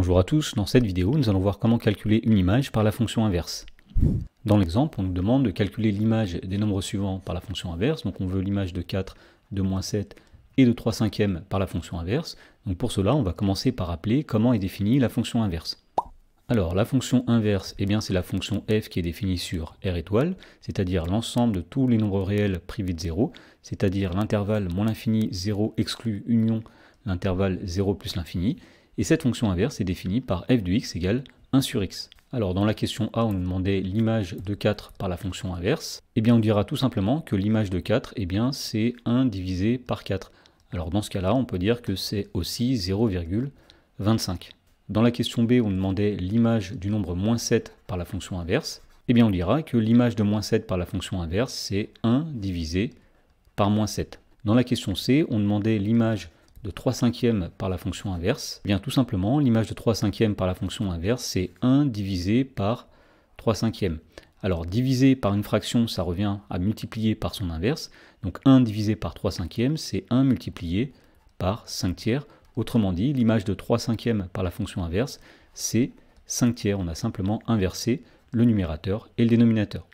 Bonjour à tous, dans cette vidéo, nous allons voir comment calculer une image par la fonction inverse. Dans l'exemple, on nous demande de calculer l'image des nombres suivants par la fonction inverse. Donc on veut l'image de 4, de moins 7 et de 3/5 par la fonction inverse. Donc pour cela, on va commencer par rappeler comment est définie la fonction inverse. Alors la fonction inverse, c'est la fonction f qui est définie sur R étoile, c'est-à-dire l'ensemble de tous les nombres réels privés de 0, c'est-à-dire l'intervalle moins l'infini 0 exclu union l'intervalle 0 plus l'infini. Et cette fonction inverse est définie par f de x égale 1 sur x. Alors dans la question A, on nous demandait l'image de 4 par la fonction inverse. On dira tout simplement que l'image de 4, c'est 1 divisé par 4. Alors dans ce cas-là, on peut dire que c'est aussi 0,25. Dans la question B, on nous demandait l'image du nombre moins 7 par la fonction inverse. On dira que l'image de moins 7 par la fonction inverse, c'est 1 divisé par moins 7. Dans la question C, on demandait l'image de 3/5 par la fonction inverse. Tout simplement, l'image de 3/5 par la fonction inverse, c'est 1 divisé par 3/5. Alors, diviser par une fraction, ça revient à multiplier par son inverse. Donc 1 divisé par 3/5, c'est 1 multiplié par 5/3. Autrement dit, l'image de 3/5 par la fonction inverse, c'est 5/3. On a simplement inversé le numérateur et le dénominateur.